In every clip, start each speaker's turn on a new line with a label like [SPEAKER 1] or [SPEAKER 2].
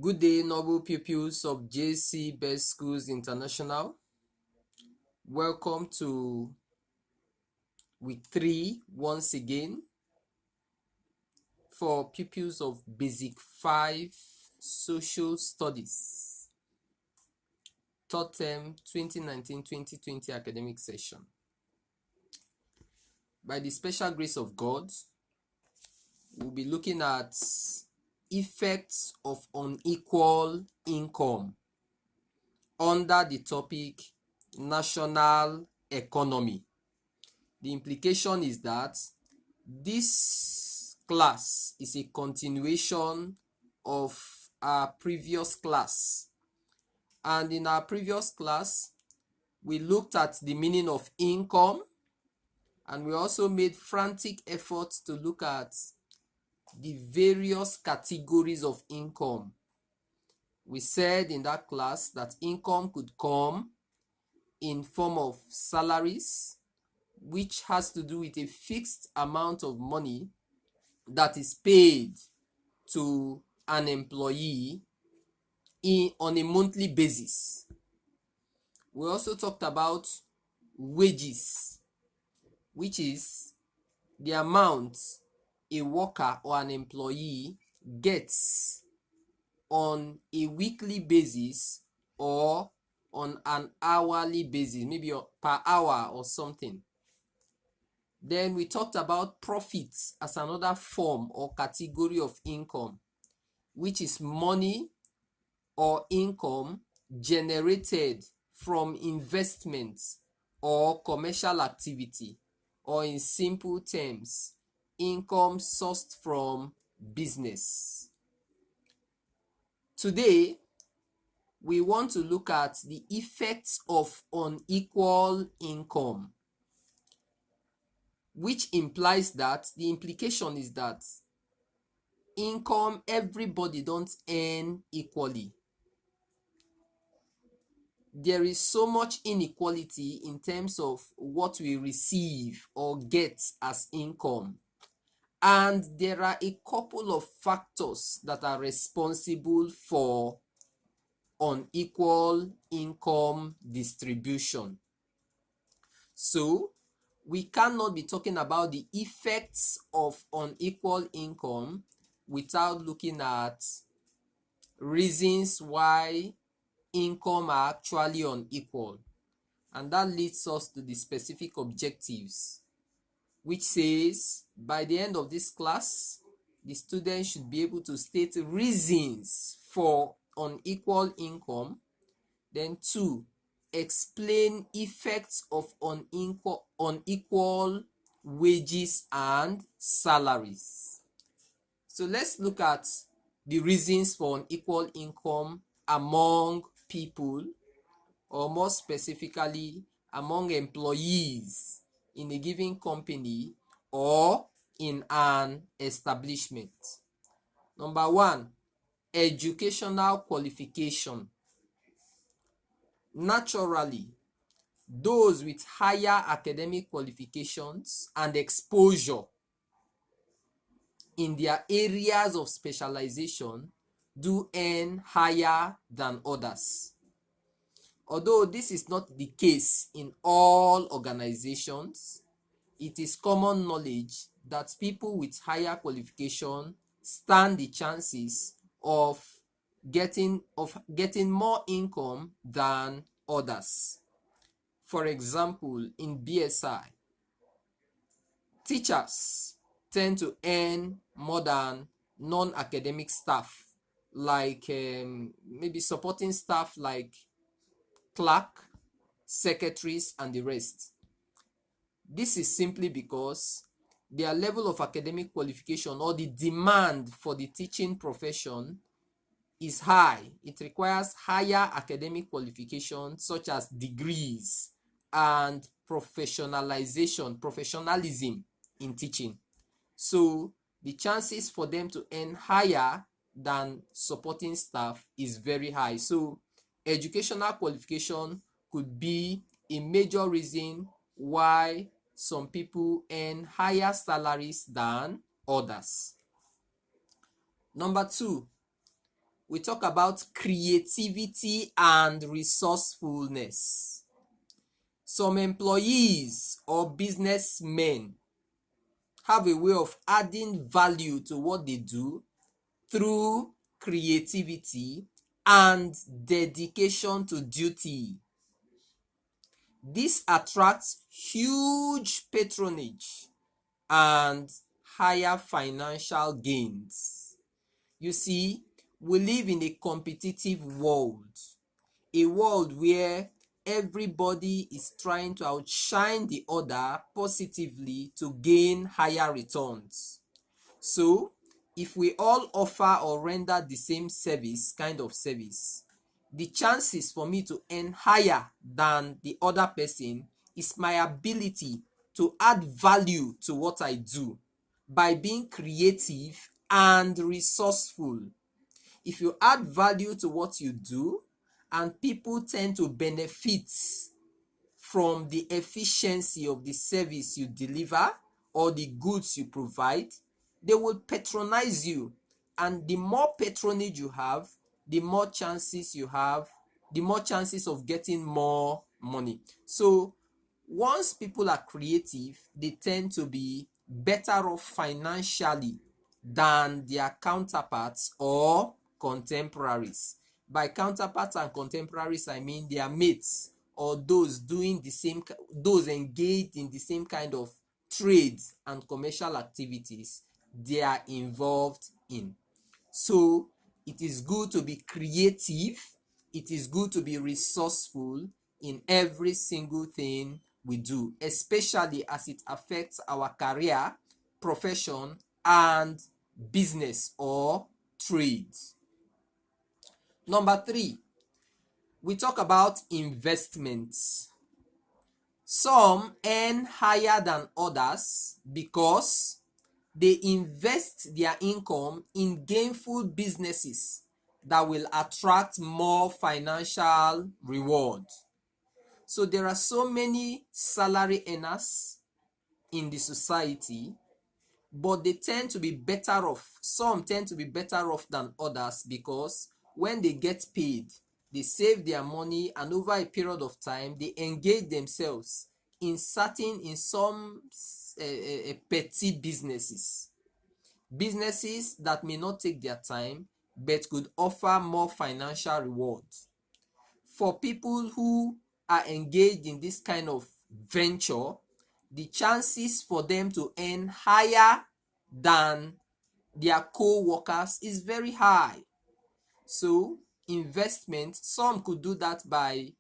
[SPEAKER 1] Good day, noble pupils of JC Best Schools International. Welcome to week 3 once again for pupils of Basic 5 Social Studies, third term 2019-2020 academic session. By the special grace of God, we'll be looking at effects of unequal income under the topic national economy. The implication is that this class is a continuation of our previous class. And in our previous class, we looked at the meaning of income, and we also made frantic efforts to look at the various categories of income. We said in that class that income could come in form of salaries, which has to do with a fixed amount of money that is paid to an employee on a monthly basis. We also talked about wages, which is the amount a worker or an employee gets on a weekly basis or on an hourly basis, maybe per hour or something. Then we talked about profits as another form or category of income, which is money or income generated from investments or commercial activity, or in simple terms, income sourced from business. Today, we want to look at the effects of unequal income, which implies that the implication is that income, everybody don't earn equally. There is so much inequality in terms of what we receive or get as income. And there are a couple of factors that are responsible for unequal income distribution. So, we cannot be talking about the effects of unequal income without looking at reasons why income are actually unequal. And that leads us to the specific objectives, which says by the end of this class, the students should be able to state reasons for unequal income. Then 2, explain effects of unequal wages and salaries. So let's look at the reasons for unequal income among people, or more specifically among employees in a given company or in an establishment. Number 1, educational qualification. Naturally, those with higher academic qualifications and exposure in their areas of specialization do earn higher than others. Although this is not the case in all organizations, it is common knowledge that people with higher qualification stand the chances of getting more income than others. For example, in BSI, teachers tend to earn more than non-academic staff, like maybe supporting staff like clerk, secretaries, and the rest. This is simply because their level of academic qualification or the demand for the teaching profession is high. It requires higher academic qualifications such as degrees and professionalism in teaching. So the chances for them to earn higher than supporting staff is very high. So educational qualification could be a major reason why some people earn higher salaries than others. Number 2, we talk about creativity and resourcefulness. Some employees or businessmen have a way of adding value to what they do through creativity and dedication to duty. This attracts huge patronage and higher financial gains. You see, we live in a competitive world, a world where everybody is trying to outshine the other positively to gain higher returns. So, if we all offer or render the same kind of service, the chances for me to earn higher than the other person is my ability to add value to what I do by being creative and resourceful. If you add value to what you do and people tend to benefit from the efficiency of the service you deliver or the goods you provide, they will patronize you. And the more patronage you have, the more chances you have, the more chances of getting more money. So once people are creative, they tend to be better off financially than their counterparts or contemporaries. By counterparts and contemporaries, I mean their mates or those engaged in the same kind of trades and commercial activities they are involved in. So it is good to be creative, it is good to be resourceful in every single thing we do, especially as it affects our career, profession, and business or trade. Number 3, we talk about investments. Some earn higher than others because they invest their income in gainful businesses that will attract more financial reward. So there are so many salary earners in the society, but they tend to be better off. Some tend to be better off than others because when they get paid, they save their money, and over a period of time, they engage themselves in some petty businesses that may not take their time but could offer more financial reward. For people who are engaged in this kind of venture, the chances for them to earn higher than their co-workers is very high. So investment, some could do that by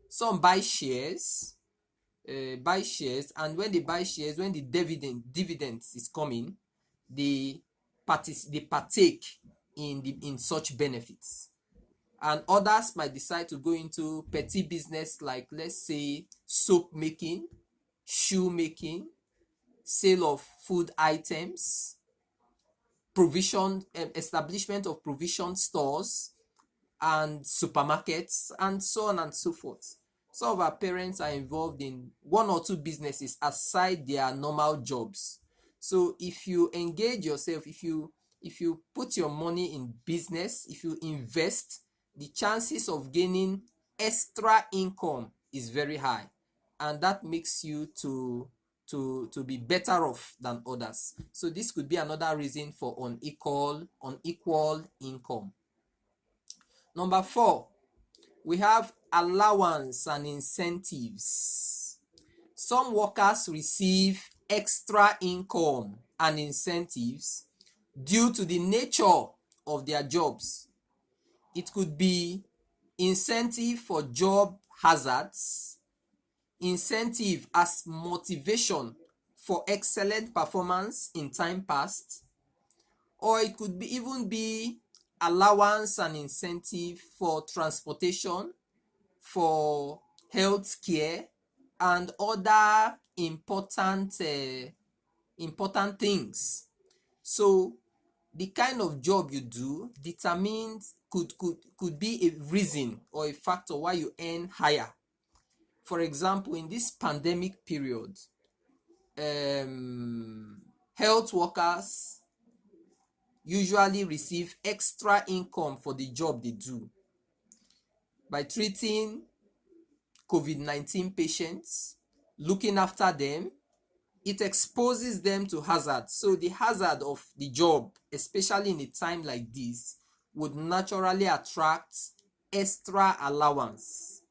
[SPEAKER 1] some buy shares, and when they buy shares, when the dividends is coming, they partake in such benefits. And others might decide to go into petty business, like let's say soap making, shoe making, sale of food items, establishment of provision stores and supermarkets, and so on and so forth. Some of our parents are involved in one or two businesses aside their normal jobs. So if you engage yourself, if you put your money in business, if you invest, the chances of gaining extra income is very high, and that makes you to be better off than others. So this could be another reason for unequal income. Number 4, we have allowance and incentives. Some workers receive extra income and incentives due to the nature of their jobs. It could be incentive for job hazards, incentive as motivation for excellent performance in time past, or it could even be allowance and incentive for transportation, for health care, and other important things. So the kind of job you do determines could be a reason or a factor why you earn higher. For example, in this pandemic period, health workers usually receive extra income for the job they do. By treating COVID-19 patients, looking after them, it exposes them to hazard. So the hazard of the job, especially in a time like this, would naturally attract extra allowance.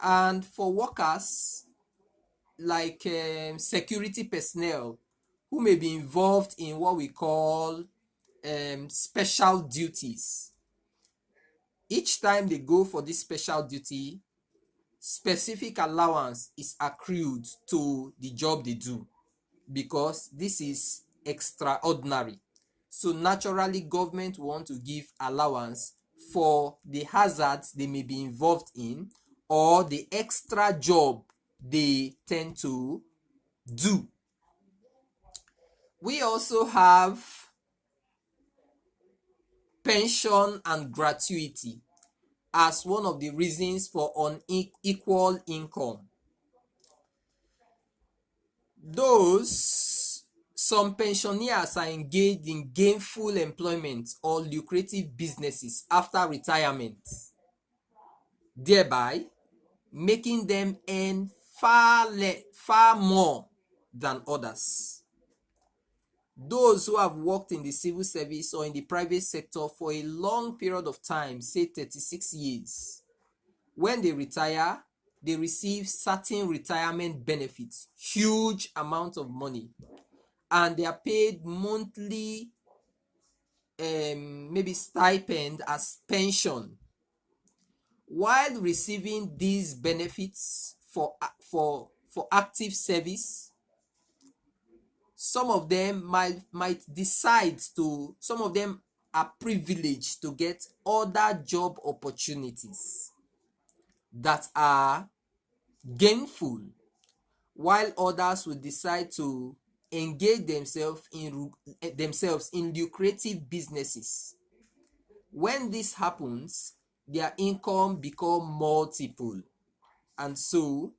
[SPEAKER 1] And for workers like security personnel who may be involved in what we call special duties, each time they go for this special duty, specific allowance is accrued to the job they do, because this is extraordinary. So naturally, government want to give allowance for the hazards they may be involved in or the extra job they tend to do. We also have pension and gratuity as one of the reasons for unequal income. Some pensioners are engaged in gainful employment or lucrative businesses after retirement, thereby making them earn far more than others. Those who have worked in the civil service or in the private sector for a long period of time, say 36 years, when they retire, they receive certain retirement benefits, huge amounts of money, and they are paid monthly maybe stipend as pension. While receiving these benefits for active service, some of them might decide to, some of them are privileged to get other job opportunities that are gainful, while others will decide to engage themselves in lucrative businesses. When this happens, their income become multiple, and so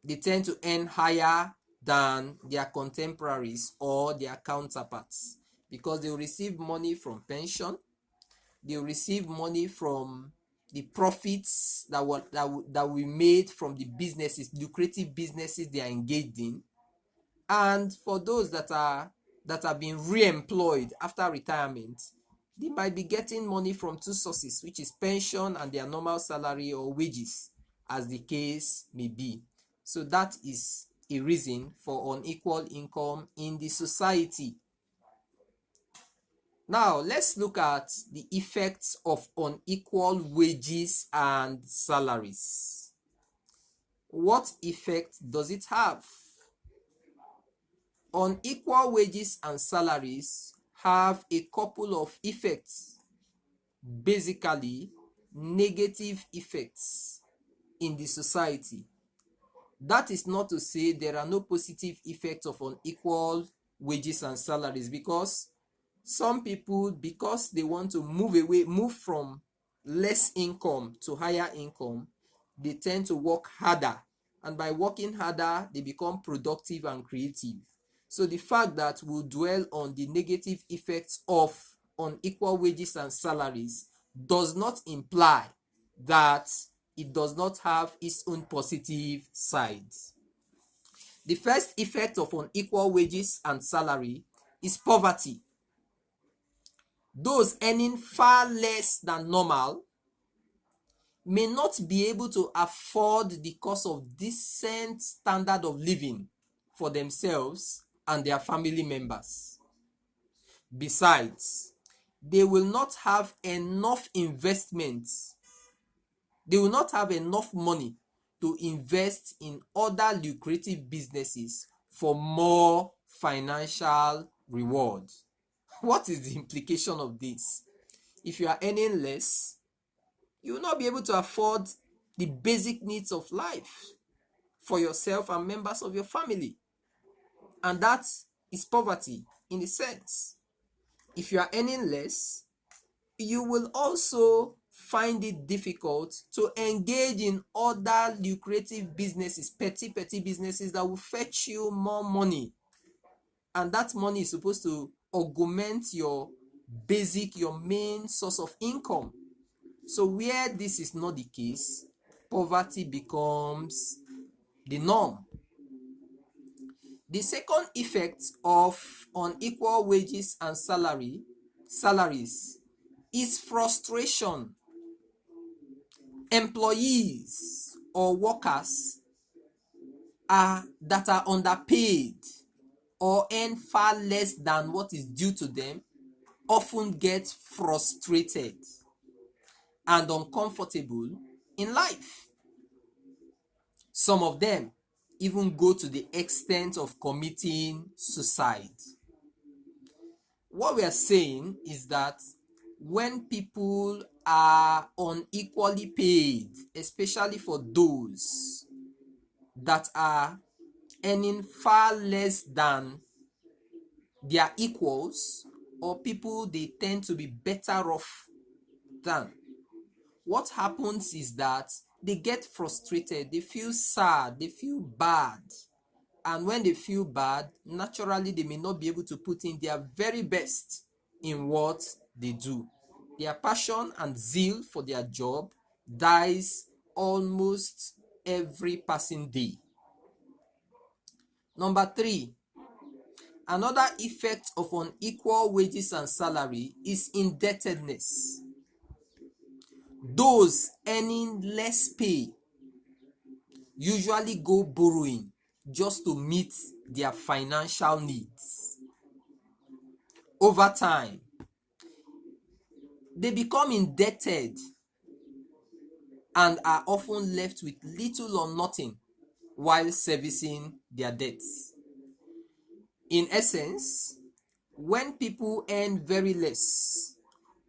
[SPEAKER 1] they tend to earn higher than their contemporaries or their counterparts, because they will receive money from pension, they will receive money from the profits that we made from the businesses, lucrative businesses they are engaged in. And for those that have been re-employed after retirement, they might be getting money from two sources, which is pension and their normal salary or wages, as the case may be. So that is a reason for unequal income in the society. Now, let's look at the effects of unequal wages and salaries. What effect does it have? Unequal wages and salaries have a couple of effects, basically negative effects in the society. That is not to say there are no positive effects of unequal wages and salaries, because some people, because they want to move from less income to higher income, they tend to work harder, and by working harder they become productive and creative. So the fact that we'll dwell on the negative effects of unequal wages and salaries does not imply that it does not have its own positive sides. The first effect of unequal wages and salary is poverty. Those earning far less than normal may not be able to afford the cost of decent standard of living for themselves and their family members. Besides, they will not have enough investments. They will not have enough money to invest in other lucrative businesses for more financial reward. What is the implication of this? If you are earning less, you will not be able to afford the basic needs of life for yourself and members of your family. And that is poverty in a sense. If you are earning less, you will also find it difficult to engage in other lucrative businesses, petty businesses that will fetch you more money. And that money is supposed to augment your main source of income. So where this is not the case, poverty becomes the norm. The second effect of unequal wages and salaries is frustration. Employees or workers that are underpaid or earn far less than what is due to them often get frustrated and uncomfortable in life. Some of them even go to the extent of committing suicide. What we are saying is that when people are unequally paid, especially for those that are earning far less than their equals or people they tend to be better off than, what happens is that they get frustrated, they feel sad, they feel bad. And when they feel bad, naturally they may not be able to put in their very best in what they do. Their passion and zeal for their job dies almost every passing day. Number 3, another effect of unequal wages and salary is indebtedness. Those earning less pay usually go borrowing just to meet their financial needs. Over time, they become indebted and are often left with little or nothing while servicing their debts. In essence, when people earn very less,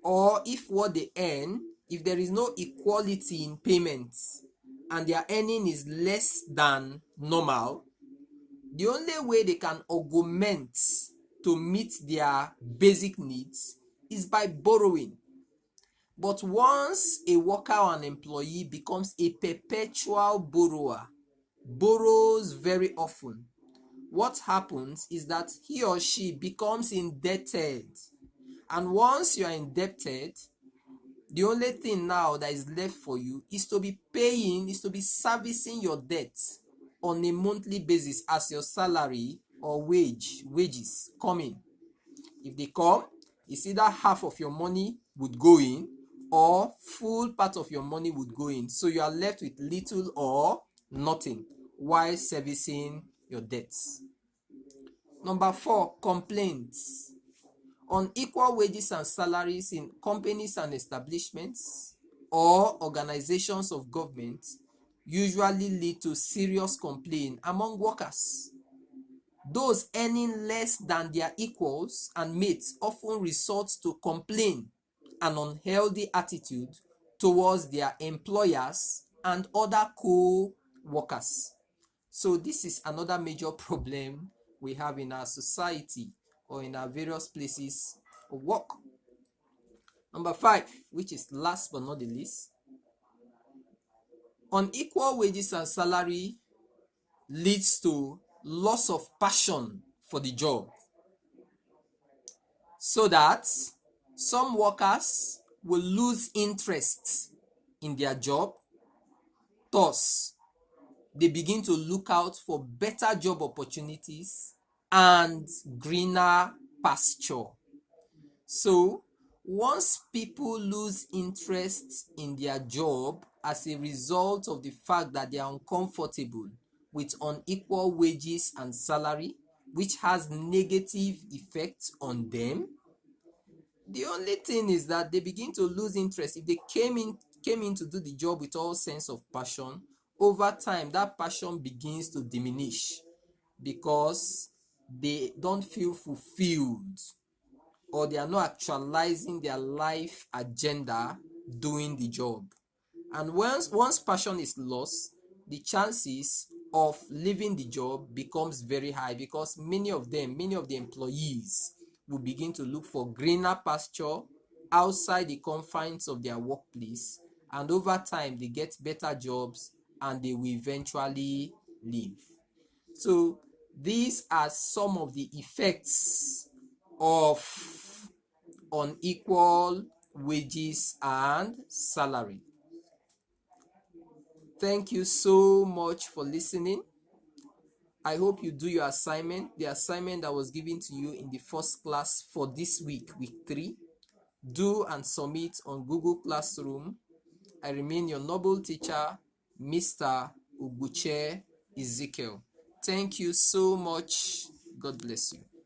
[SPEAKER 1] or if what they earn, if there is no equality in payments and their earning is less than normal, the only way they can augment to meet their basic needs is by borrowing. But once a worker or an employee becomes a perpetual borrower, borrows very often, what happens is that he or she becomes indebted. And once you are indebted, the only thing now that is left for you is to be servicing your debts on a monthly basis as your salary or wages come in. If they come, it's either half of your money would go in or full part of your money would go in. So you are left with little or nothing while servicing your debts. Number 4, complaints. Unequal wages and salaries in companies and establishments or organizations of government usually lead to serious complaint among workers. Those earning less than their equals and mates often resort to complain an unhealthy attitude towards their employers and other co-workers. So this is another major problem we have in our society or in our various places of work. Number 5, which is last but not the least, unequal wages and salary leads to loss of passion for the job, so that some workers will lose interest in their job. Thus, they begin to look out for better job opportunities and greener pasture. So, once people lose interest in their job as a result of the fact that they are uncomfortable with unequal wages and salary, which has negative effects on them, the only thing is that they begin to lose interest. If they came in to do the job with all sense of passion, over time that passion begins to diminish because they don't feel fulfilled or they are not actualizing their life agenda doing the job. And once passion is lost, the chances of leaving the job becomes very high because many of the employees will begin to look for greener pasture outside the confines of their workplace, and over time they get better jobs and they will eventually leave. So these are some of the effects of unequal wages and salary. Thank you so much for listening. I hope you do your assignment, the assignment that was given to you in the first class for this week, week 3. Do and submit on Google Classroom. I remain your noble teacher, Mr. Uguche Ezekiel. Thank you so much. God bless you.